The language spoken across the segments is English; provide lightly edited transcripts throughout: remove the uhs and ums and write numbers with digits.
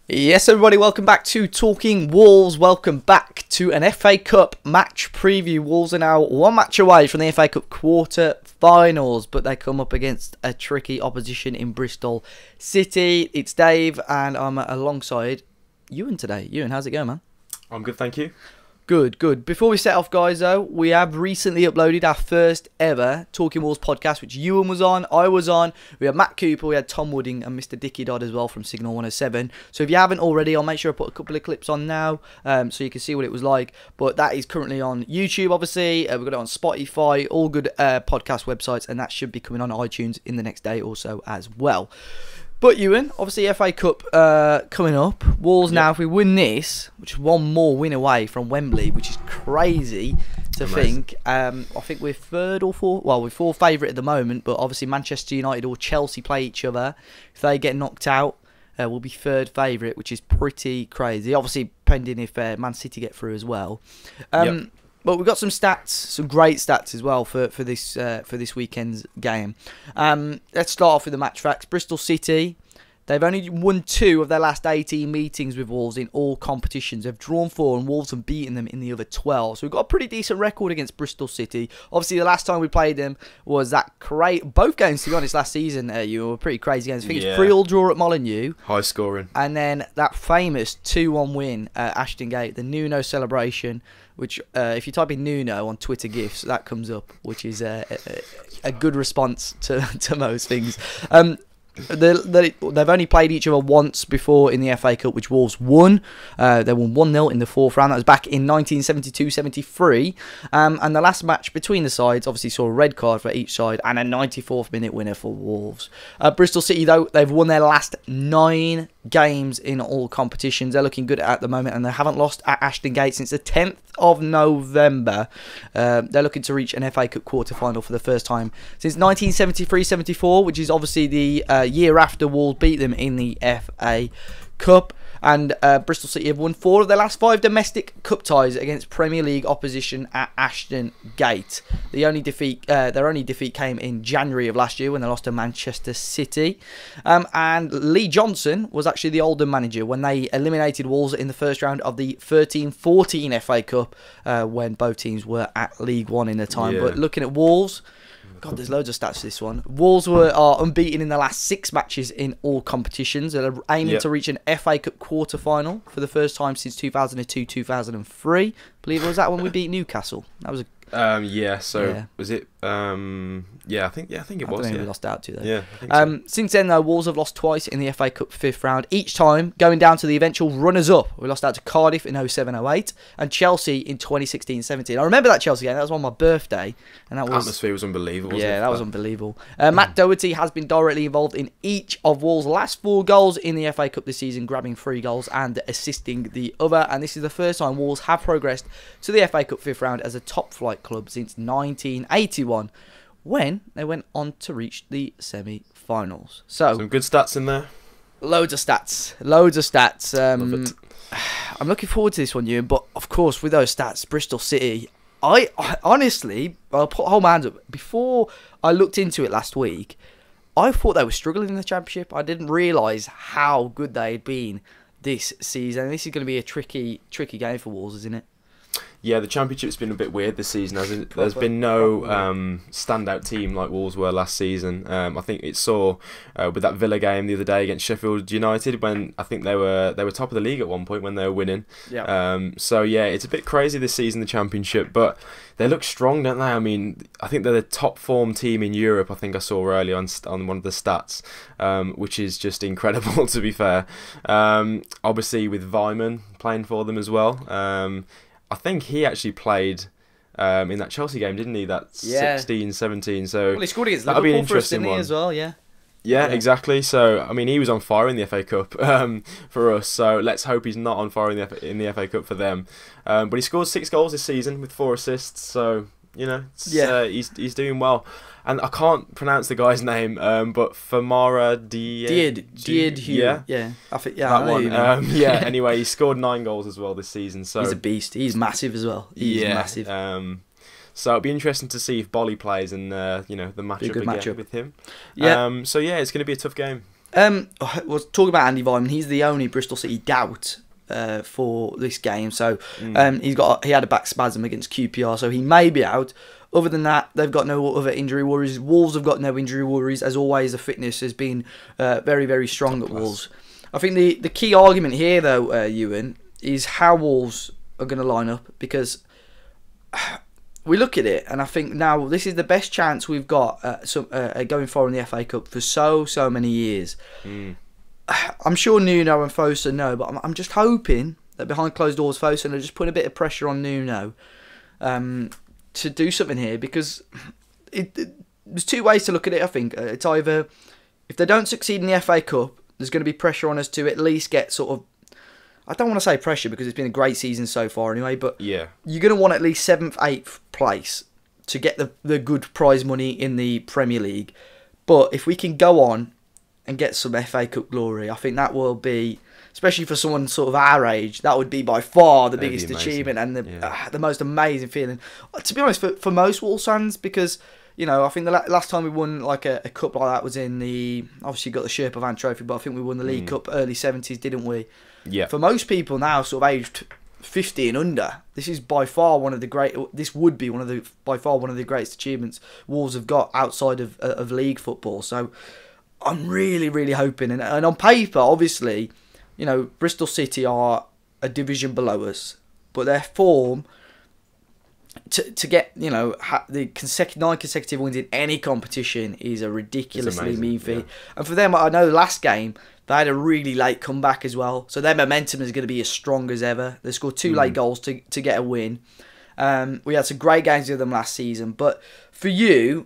Yes, everybody, welcome back to Talking Wolves. Welcome back to an FA Cup match preview. Wolves are now one match away from the FA Cup quarter-finals, but they come up against a tricky opposition in Bristol City. It's Dave, and I'm alongside Ewan today. Ewan, how's it going, man? I'm good, thank you. Good, good. Before we set off, guys, though, we have recently uploaded our first ever Talking Wolves podcast, which Ewan was on, I was on. We had Matt Cooper, we had Tom Wooding, and Mr. Dickie Dodd as well from Signal 107. So if you haven't already, I'll make sure I put a couple of clips on now so you can see what it was like. But that is currently on YouTube, obviously. We've got it on Spotify, all good podcast websites, and that should be coming on iTunes in the next day or so as well. But Ewan, obviously FA Cup coming up. Wolves now, if we win this, which is one more win away from Wembley, which is crazy to think. I think we're third or fourth. Well, we're fourth favourite at the moment, but obviously Manchester United or Chelsea play each other. If they get knocked out, we'll be third favourite, which is pretty crazy. Obviously, pending if Man City get through as well. But we've got some stats, some great stats as well for this weekend's game. Let's start off with the match facts. Bristol City, they've only won 2 of their last 18 meetings with Wolves in all competitions. They've drawn 4 and Wolves have beaten them in the other 12. So we've got a pretty decent record against Bristol City. Obviously, the last time we played them was that both games, to be honest, last season, you were pretty crazy games. I think it's 3-3 draw at Molineux. High scoring. And then that famous 2-1 win at Ashton Gate, the Nuno celebration, which if you type in Nuno on Twitter GIFs, that comes up, which is a good response to most things. They've only played each other once before in the FA Cup, which Wolves won. They won 1-0 in the 4th round. That was back in 1972-73. And the last match between the sides obviously saw a red card for each side and a 94th minute winner for Wolves. Bristol City, though, they've won their last 9 games in all competitions. They're looking good at the moment, and they haven't lost at Ashton Gate since the 10th of November. They're looking to reach an FA Cup quarter-final for the first time since 1973-74, which is obviously the year after Wolves beat them in the FA Cup. And Bristol City have won 4 of their last 5 domestic cup ties against Premier League opposition at Ashton Gate. Their only defeat came in January of last year when they lost to Manchester City. And Lee Johnson was actually the Oldham manager when they eliminated Wolves in the first round of the 13-14 FA Cup when both teams were at League One in the time. But looking at Wolves, God, there's loads of stats for this one. Wolves are unbeaten in the last 6 matches in all competitions. They're aiming to reach an FA Cup quarter-final for the first time since 2002-2003. I believe it was that when we beat Newcastle. That was a was it? I think it was. I think we lost out to that. Yeah, I think so. Since then, though, Wolves have lost twice in the FA Cup 5th round, each time going down to the eventual runners-up. We lost out to Cardiff in 07-08 and Chelsea in 2016-17. I remember that Chelsea game. That was on my birthday, and that was atmosphere was unbelievable. Wasn't it? That was unbelievable. Matt Doherty has been directly involved in each of Wolves' last 4 goals in the FA Cup this season, grabbing 3 goals and assisting the other. And this is the first time Wolves have progressed to the FA Cup 5th round as a top-flight club since 1981, when they went on to reach the semi-finals. So some good stats in there. Loads of stats. Love it. I'm looking forward to this one, Ewan. But of course, with those stats, Bristol City, I honestly, I'll put whole hands up. Before I looked into it last week, I thought they were struggling in the Championship. I didn't realise how good they had been this season. This is going to be a tricky game for Wolves, isn't it? Yeah, the Championship's been a bit weird this season, hasn't it? There's been no standout team like Wolves were last season. I think it saw with that Villa game the other day against Sheffield United when I think they were top of the league at one point when they were winning. Yeah. So yeah, it's a bit crazy this season, the Championship, but they look strong, don't they? I mean, I think they're the top form team in Europe. I think I saw earlier on one of the stats, which is just incredible to be fair. Obviously with Weimann playing for them as well. I think he actually played in that Chelsea game, didn't he? That 16-17. So he scored against Liverpool for us, didn't he, as well? Yeah, exactly. So I mean, he was on fire in the FA Cup for us. So let's hope he's not on fire in the FA Cup for them. But he scored 6 goals this season with 4 assists. So he's doing well. And I can't pronounce the guy's name, but Famara Died. Yeah. I think that one. Anyway, he scored 9 goals as well this season. So he's a beast. He's massive as well. He's massive. So it'll be interesting to see if Bolly plays and the matchup again with him. Yeah. So yeah, it's going to be a tough game. Was talking about Andy Vyman. He's the only Bristol City doubt for this game. So he had a back spasm against QPR, so he may be out. Other than that, they've got no other injury worries. Wolves have got no injury worries. As always, the fitness has been very, very strong at Wolves. I think the key argument here, though, Ewan, is how Wolves are going to line up, because we look at it and I think now this is the best chance we've got going forward in the FA Cup for so many years. I'm sure Nuno and Fosun know, but I'm just hoping that behind closed doors Fosun are just putting a bit of pressure on Nuno to do something here, because there's two ways to look at it. I think it's either, if they don't succeed in the FA Cup, there's going to be pressure on us to at least get sort of, I don't want to say pressure because it's been a great season so far anyway, but yeah, you're going to want at least 7th, 8th place to get the good prize money in the Premier League. But if we can go on and get some FA Cup glory, I think that will be, especially for someone sort of our age, that would be by far the biggest achievement and the most amazing feeling. To be honest, for most Wolves fans, because, you know, I think the last time we won like a cup like that was in the, obviously got the Sherpa Van Trophy, but I think we won the League Cup early 70s, didn't we? Yeah. For most people now, sort of aged 50 and under, this is by far one of the great. This would be by far one of the greatest achievements Wolves have got outside of league football. So I'm really, really hoping, and on paper, obviously, you know, Bristol City are a division below us, but their form to get, you know, the 9 consecutive wins in any competition is a ridiculously mean feat. Yeah. And for them, I know the last game they had a really late comeback as well, so their momentum is going to be as strong as ever. They scored 2 late goals to get a win. We had some great games with them last season, but for you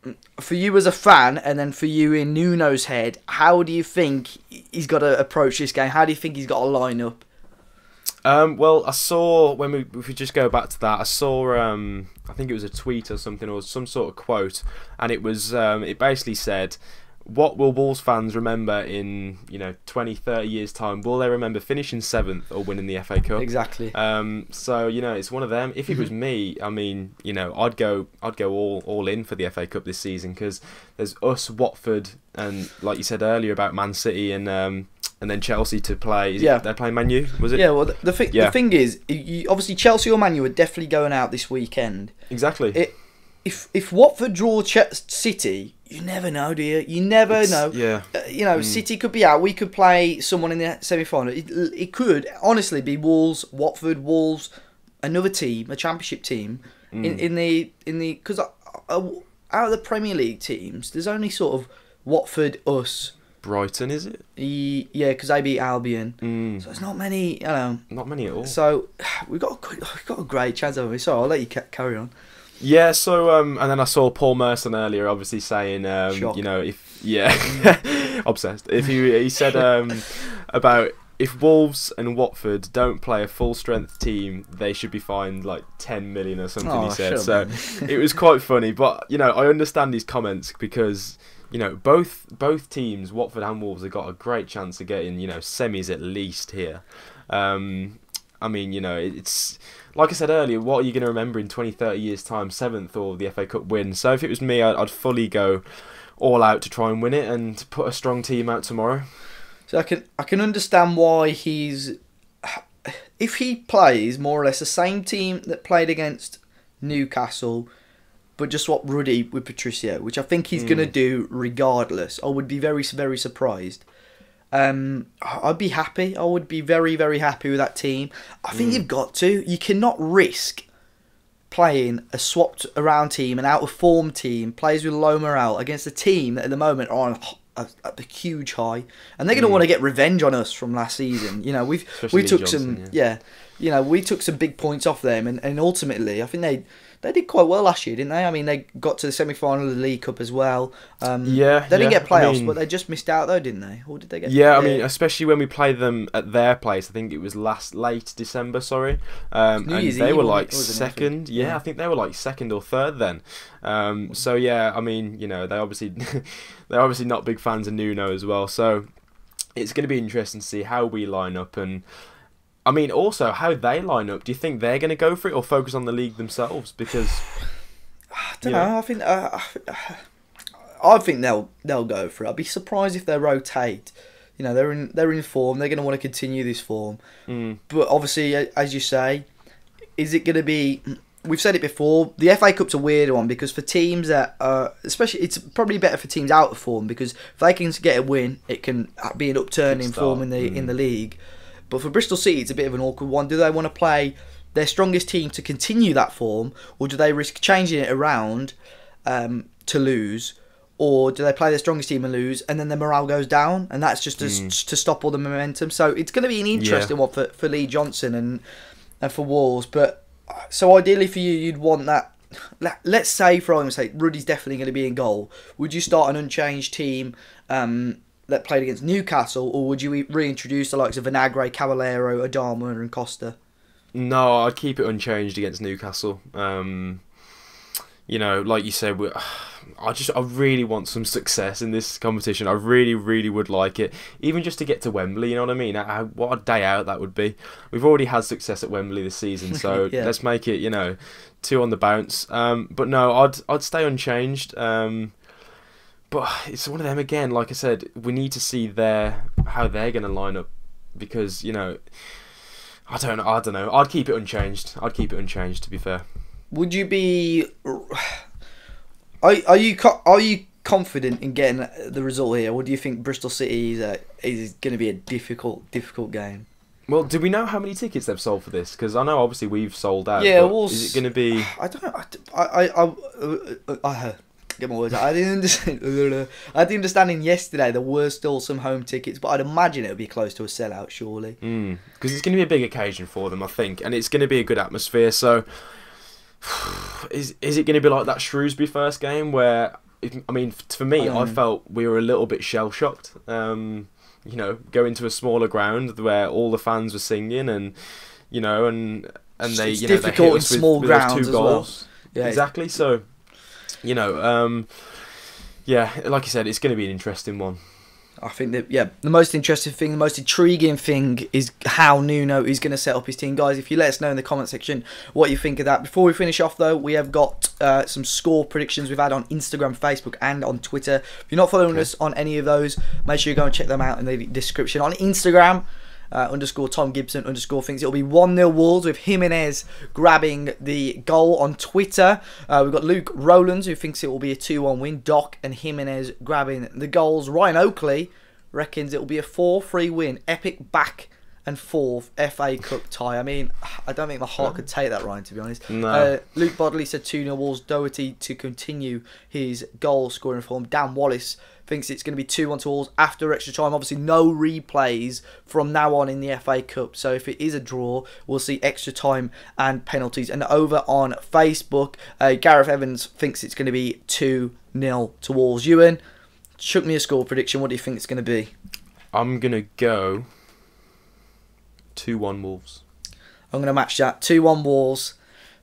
as a fan, and then for you in Nuno's head, how do you think he's got to approach this game? How do you think he's got to line up? Well, I saw, if we just go back to that, I saw, I think it was a tweet or something, or some sort of quote, and it was, it basically said, what will Wolves fans remember in, 20, 30 years' time? Will they remember finishing 7th or winning the FA Cup? Exactly. So, it's one of them. If it was me, I mean, I'd go all in for the FA Cup this season, because there's us, Watford, and like you said earlier about Man City and then Chelsea to play. They're playing Man U, was it? Yeah, well, the thing is, obviously Chelsea or Man U are definitely going out this weekend. Exactly. If Watford draw City, you never know, do you? You never know. Yeah. City could be out. We could play someone in the semi-final. It could honestly be Wolves, Watford, Wolves, another team, a Championship team in the because out of the Premier League teams, there's only sort of Watford, us. Brighton, is it? Yeah, because they beat Albion. So there's not many, Not many at all. So we've got a great chance of it. So I'll let you carry on. Yeah, so and then I saw Paul Merson earlier, obviously saying, obsessed. If he said about if Wolves and Watford don't play a full strength team, they should be fined like 10 million or something. He said, so it was quite funny. But I understand his comments because both teams, Watford and Wolves, have got a great chance of getting semis at least here. I mean, it's like I said earlier, what are you going to remember in 20, 30 years' time? 7th or the FA Cup win? So if it was me, I'd fully go all out to try and win it and put a strong team out tomorrow. So I can understand why if he plays more or less the same team that played against Newcastle, but just swap Ruddy with Patricio, which I think he's going to do regardless, I would be very, very surprised. I'd be happy. I would be very, very happy with that team. I think you've got to. You cannot risk playing a swapped around team, an out of form team, players with low morale against a team that at the moment are on a huge high, and they're going to want to get revenge on us from last season. We took we took some big points off them, and ultimately I think they did quite well last year, didn't they? I mean, they got to the semi-final of the League Cup as well. They didn't get playoffs, but they just missed out though, didn't they? Or did they get? Yeah, I mean, especially when we played them at their place. I think it was late December. Sorry, and they were like second. Yeah, I think they were like second or third then. So yeah, I mean, they're obviously not big fans of Nuno as well. So it's going to be interesting to see how we line up and. I mean, also, how they line up. Do you think they're going to go for it or focus on the league themselves? Because... I don't know. I think... I think they'll go for it. I'd be surprised if they rotate. You know, they're in form. They're going to want to continue this form. But obviously, as you say, is it going to be? We've said it before. The FA Cup's a weird one because for teams that, especially, it's probably better for teams out of form because if they can get a win, it can be an upturn in form in the league. But for Bristol City, it's a bit of an awkward one. Do they want to play their strongest team to continue that form, or do they risk changing it around to lose? Or do they play their strongest team and lose, and then their morale goes down, and that's just to stop all the momentum? So it's going to be an interesting one for Lee Johnson and for Wolves. But so ideally for you, you'd want that. Let's say, for argument's sake, Rudy's definitely going to be in goal. Would you start an unchanged team that played against Newcastle, or would you reintroduce the likes of Vinagre, Caballero, Adama, and Costa? No, I'd keep it unchanged against Newcastle. You know, like you said, I really want some success in this competition. I really, really would like it, even just to get to Wembley. You know what I mean? What a day out that would be. We've already had success at Wembley this season, so let's make it, 2 on the bounce. But no, I'd stay unchanged. But it's one of them again. Like I said, we need to see how they're going to line up because I don't know. I'd keep it unchanged. To be fair. Would you be? Are you confident in getting the result here, or do you think Bristol City is going to be a difficult game? Well, do we know how many tickets they've sold for this? Because I know obviously we've sold out. Yeah, is it going to be? I don't know. I get my words out. I didn't understand. I had the understanding yesterday there were still some home tickets, but I'd imagine it would be close to a sellout, surely. Because it's going to be a big occasion for them, I think, and it's going to be a good atmosphere. So, is it going to be like that Shrewsbury first game where? For me, I felt we were a little bit shell shocked. Going to a smaller ground where all the fans were singing, and they it's they difficult hit in us small with grounds those 2 as well. goals. Yeah, exactly. So, like you said, it's going to be an interesting one. I think that, the most interesting thing, the most intriguing thing is how Nuno is going to set up his team. Guys, if you let us know in the comment section what you think of that. Before we finish off, though, we have got some score predictions we've had on Instagram, Facebook, and on Twitter. If you're not following us on any of those, make sure you go and check them out in the description. On Instagram, _Tom Gibson _thinks it'll be 1-0 Wolves with Jimenez grabbing the goal. On Twitter, we've got Luke Rowlands who thinks it will be a 2-1 win. Doc and Jimenez grabbing the goals. Ryan Oakley reckons it will be a 4-3 win. Epic back and forth FA Cup tie. I don't think my heart could take that, Ryan, to be honest. No. Luke Bodley said 2-0 Wolves. Doherty to continue his goal scoring form. Dan Wallace thinks it's going to be 2-1 to Wolves after extra time. Obviously, no replays from now on in the FA Cup. So if it is a draw, we'll see extra time and penalties. And over on Facebook, Gareth Evans thinks it's going to be 2-0 to Wolves. Ewan, shook me a score prediction. What do you think it's going to be? I'm going to go 2-1 Wolves. I'm going to match that. 2-1 Wolves.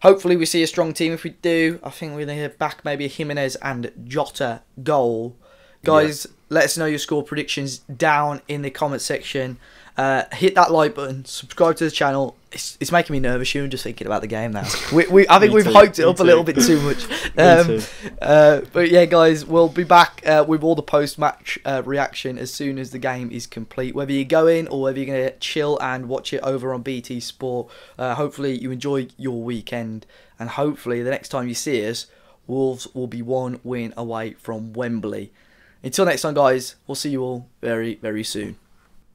Hopefully we see a strong team. If we do, I think we're going to hear back maybe a Jimenez and Jota goal. Guys, let us know your score predictions down in the comment section. Hit that like button, subscribe to the channel. It's making me nervous, Ewan, just thinking about the game now. I think we've hyped it up a little bit too much. But yeah, guys, we'll be back with all the post-match reaction as soon as the game is complete. Whether you go in or whether you're going to chill and watch it over on BT Sport. Hopefully you enjoy your weekend, and hopefully the next time you see us, Wolves will be 1 win away from Wembley. Until next time, guys, we'll see you all very, very soon.